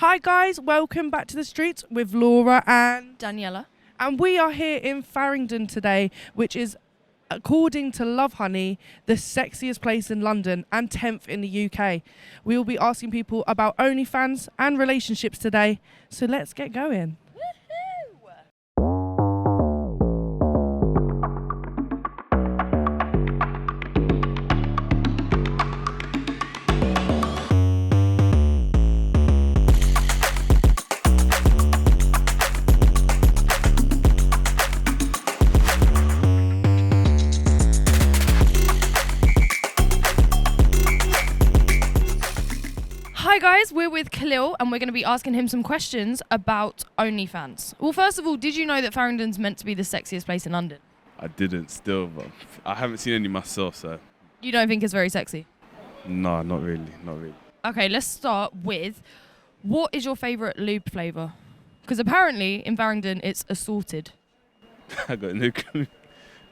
Hi guys, welcome back to the streets with Laura and Daniela. And we are here in Farringdon today, which is, according to Love Honey, the sexiest place in London and 10th in the UK. We will be asking people about OnlyFans and relationships today, so let's get going. Hi guys, we're with Khalil and we're going to be asking him some questions about OnlyFans. Well, first of all, did you know that Farringdon's meant to be the sexiest place in London? I didn't still, but I haven't seen any myself, so... You don't think it's very sexy? No, not really. Okay, let's start with, what is your favourite lube flavour? Because apparently in Farringdon it's assorted. I got no clue.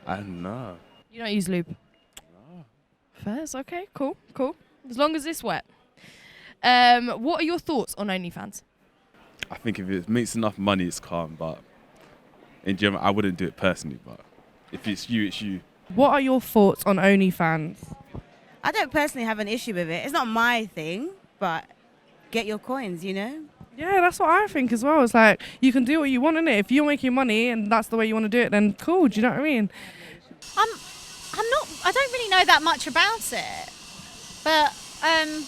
I don't know. You don't use lube? No. Fair, okay, cool. As long as it's wet. What are your thoughts on OnlyFans? I think if it makes enough money, it's calm, but in general, I wouldn't do it personally, but if it's you, it's you. What are your thoughts on OnlyFans? I don't personally have an issue with it. It's not my thing, but get your coins, you know? Yeah, that's what I think as well. It's like, you can do what you want, innit? If you're making money and that's the way you want to do it, then cool, do you know what I mean? I don't really know that much about it, but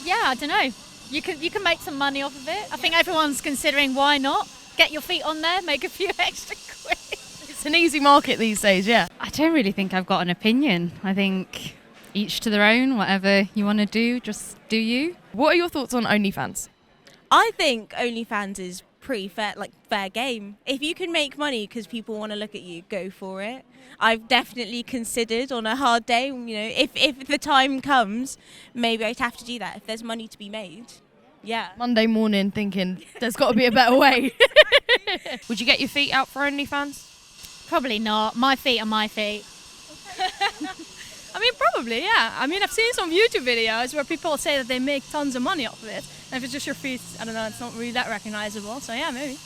yeah, I don't know. You can make some money off of it. I think everyone's considering why not. Get your feet on there, make a few extra quid. It's an easy market these days, yeah. I don't really think I've got an opinion. I think each to their own, whatever you want to do, just do you. What are your thoughts on OnlyFans? I think OnlyFans is pretty fair game. If you can make money because people want to look at you, go for it. I've definitely considered on a hard day, you know, if the time comes, maybe I'd have to do that if there's money to be made. Yeah. Monday morning thinking there's got to be a better way. Would you get your feet out for OnlyFans? Probably not. My feet are my feet. I mean, probably, yeah. I mean, I've seen some YouTube videos where people say that they make tons of money off of it. And if it's just your feet, I don't know, it's not really that recognizable. So yeah, maybe.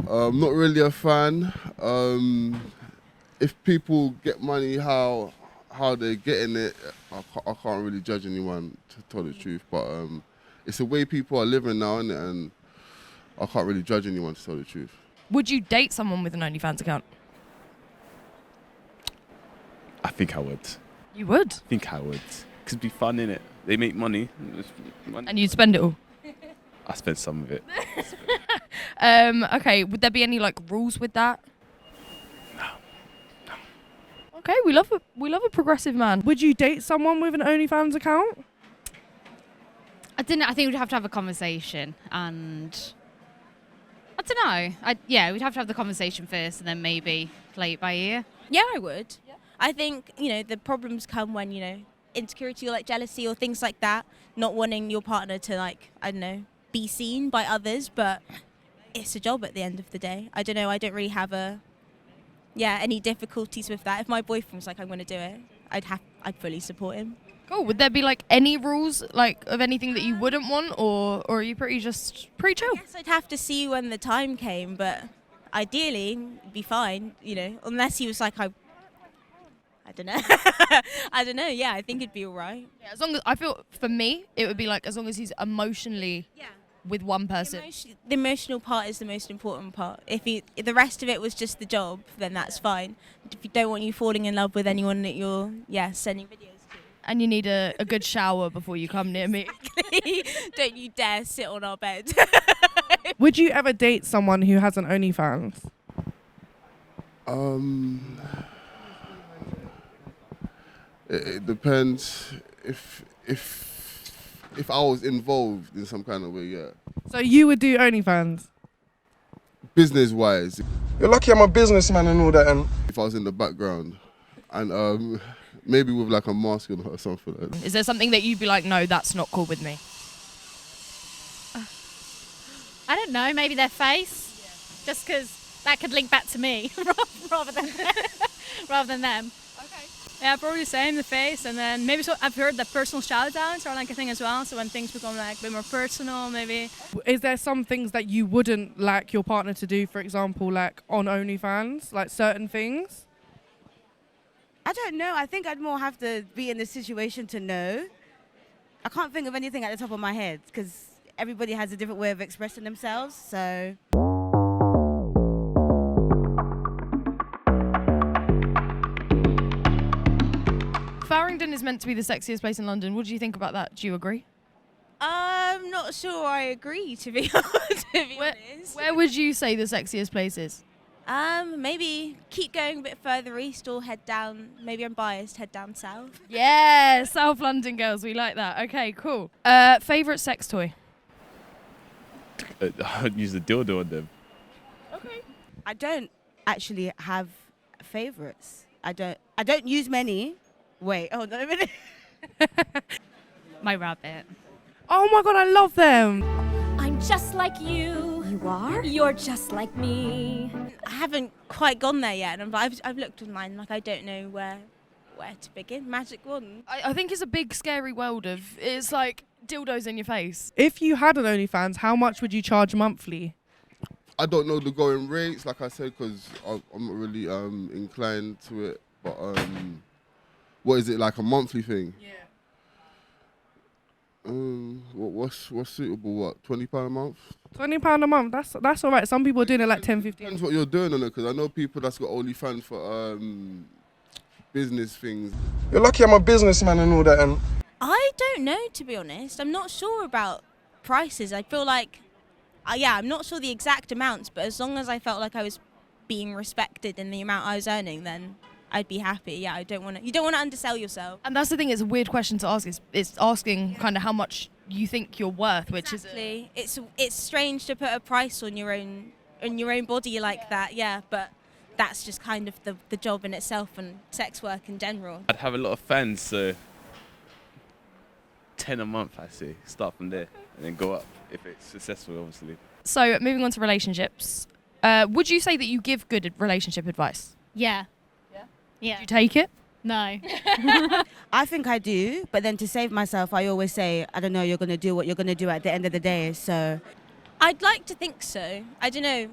Not really a fan. If people get money, how they're getting it, I can't really judge anyone, to tell the truth. But it's the way people are living now, innit? And I can't really judge anyone, to tell the truth. Would you date someone with an OnlyFans account? I think I would. You would? I think I would. Because it'd be fun, innit? They make money. And you'd spend it all? I spend some of it. Okay, would there be any rules with that? No. Okay, we love a progressive man. Would you date someone with an OnlyFans account? I think we'd have to have a conversation, and I don't know. We'd have to have the conversation first, and then maybe play it by ear. Yeah, I would. Yeah. I think, you know, the problems come when, you know, insecurity or jealousy or things like that, not wanting your partner to I don't know, be seen by others, but it's a job at the end of the day. I don't know, I don't really have any difficulties with that. If my boyfriend was like, I'm going to do it, I'd fully support him. Cool. Would there be any rules of anything that you wouldn't want, or are you pretty chill? Yes, I'd have to see when the time came, but ideally it'd be fine, you know, unless he was like, I don't know. I don't know. Yeah, I think it'd be all right. Yeah, as long as I feel for me, it would be as long as he's emotionally with one person. The emotional part is the most important part. If the rest of it was just the job, then that's fine. If you don't want you falling in love with anyone that you're sending videos to. And you need a good shower before you come near me. Exactly. Don't you dare sit on our bed. Would you ever date someone who has an OnlyFans? It depends. If I was involved in some kind of way, yeah. So you would do OnlyFans? Business-wise. You're lucky I'm a businessman and all that. And If I was in the background, and maybe with a mask on or something like that. Is there something that you'd be like, no, that's not cool with me? I don't know, maybe their face, just because that could link back to me rather than them. Okay. Yeah, probably the same, the face, and then maybe so I've heard that personal shout-outs are like a thing as well. So when things become like a bit more personal, maybe. Is there some things that you wouldn't like your partner to do, for example, like on OnlyFans, like certain things? I don't know. I think I'd more have to be in the situation to know. I can't think of anything at the top of my head because everybody has a different way of expressing themselves. So. Farringdon is meant to be the sexiest place in London. What do you think about that? Do you agree? I'm not sure I agree, to be honest. Where would you say the sexiest place is? Maybe keep going a bit further east or head down. Maybe I'm biased. Head down south. Yeah, South London girls. We like that. Okay, cool. Favorite sex toy? I'd use the dildo on them. Okay. I don't actually have favorites. I don't use many. Wait, hold on a minute. My rabbit. Oh my God, I love them. I'm just like you. You are? You're just like me. I haven't quite gone there yet, and I've looked online. Like I don't know where to begin. Magic wand. I think it's a big scary world of it's like dildos in your face. If you had an OnlyFans, how much would you charge monthly? I don't know the going rates, like I said, because I'm not really inclined to it. But what is it, like a monthly thing? Yeah. What's suitable? What, £20 a month? £20 a month. That's all right. Some people are doing it like 10, 15. Depends what you're doing on it, because I know people that's got OnlyFans for business things. You're lucky I'm a businessman and all that, and I don't know, to be honest. I'm not sure about prices. I feel like, I'm not sure the exact amounts, but as long as I felt like I was being respected in the amount I was earning, then I'd be happy. Yeah, you don't want to undersell yourself. And that's the thing. It's a weird question to ask. It's asking kind of how much you think you're worth, which Exactly. It's strange to put a price on your own body like that. Yeah, but that's just kind of the job in itself and sex work in general. I'd have a lot of fans, so 10 a month, I say. Start from there and then go up if it's successful, obviously. So moving on to relationships, would you say that you give good relationship advice? Yeah. Do Yeah. you take it? No. I think I do, but then to save myself, I always say, I don't know, you're going to do what you're going to do at the end of the day. So I'd like to think so. I don't know.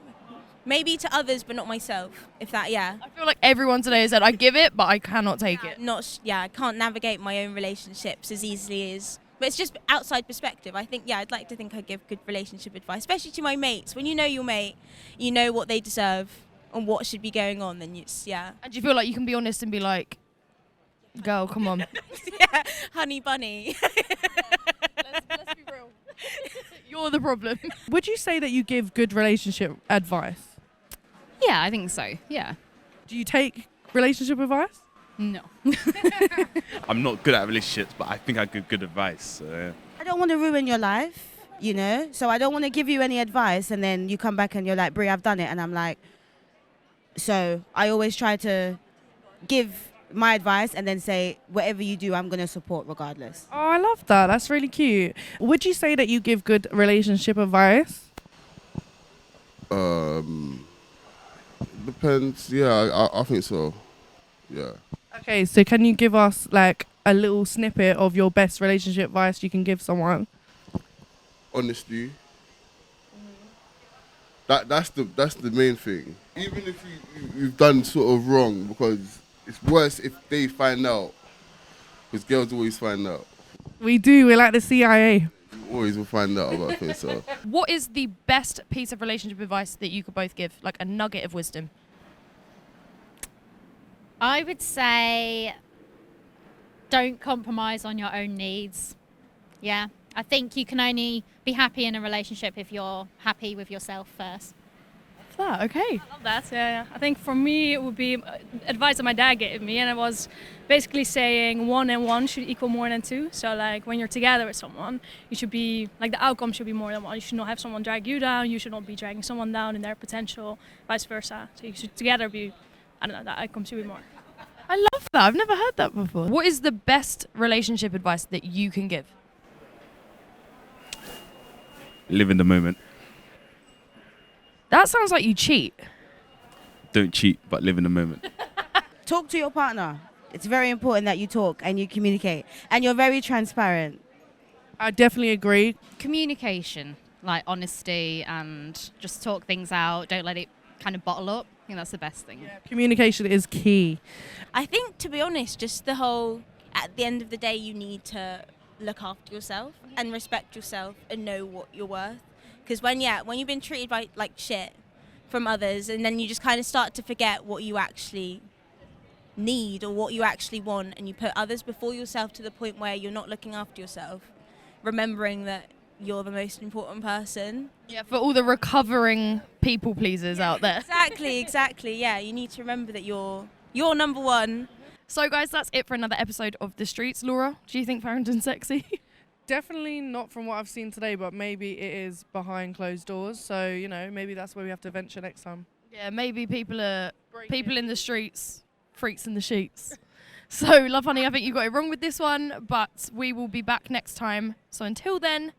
Maybe to others, but not myself. If that, yeah. I feel like everyone today has said, I give it, but I cannot take it. I can't navigate my own relationships as easily as. But it's just outside perspective. I think, I'd like to think I give good relationship advice, especially to my mates. When you know your mate, you know what they deserve and what should be going on, then And do you feel like you can be honest and be like, girl, come on. Yeah, honey bunny. Let's be real. You're the problem. Would you say that you give good relationship advice? Yeah, I think so. Yeah. Do you take relationship advice? No. I'm not good at relationships, but I think I give good advice. So, yeah. I don't want to ruin your life, so I don't want to give you any advice and then you come back and you're like, Brie, I've done it. And I'm like, so I always try to give my advice and then say, whatever you do, I'm going to support regardless. Oh, I love that. That's really cute. Would you say that you give good relationship advice? Depends. Yeah, I think so. Yeah. Okay, so can you give us like a little snippet of your best relationship advice you can give someone? Honesty. That's the main thing. Even if you've done sort of wrong, because it's worse if they find out. Because girls always find out. We do. We're like the CIA. You always will find out about things. So What is the best piece of relationship advice that you could both give? Like a nugget of wisdom? I would say don't compromise on your own needs. Yeah. I think you can only be happy in a relationship if you're happy with yourself first. That okay. I love that. Yeah. I think for me it would be advice that my dad gave me, and it was basically saying 1 and 1 should equal more than 2. So like when you're together with someone, you should be like the outcome should be more than 1. You should not have someone drag you down. You should not be dragging someone down in their potential, vice versa. So you should together be, I don't know, the outcome should be more. I love that. I've never heard that before. What is the best relationship advice that you can give? Live in the moment. That sounds like you cheat. Don't cheat, but live in the moment. Talk to your partner. It's very important that you talk and you communicate and you're very transparent. I definitely agree. Communication, like honesty, and just talk things out. Don't let it kind of bottle up. I think that's the best thing. Yeah, communication is key. I think, to be honest, just the whole, at the end of the day, you need to look after yourself and respect yourself and know what you're worth. Because when you've been treated like shit from others, and then you just kind of start to forget what you actually need or what you actually want, and you put others before yourself to the point where you're not looking after yourself, remembering that you're the most important person. Yeah, for all the recovering people pleasers out there. Exactly. Yeah, you need to remember that you're number one. So, guys, that's it for another episode of The Streets. Laura, do you think Farringdon's sexy? Definitely not from what I've seen today, but maybe it is behind closed doors. So, you know, maybe that's where we have to venture next time. Yeah, maybe people in the streets, freaks in the sheets. So, Love Honey, I think you got it wrong with this one, but we will be back next time. So until then,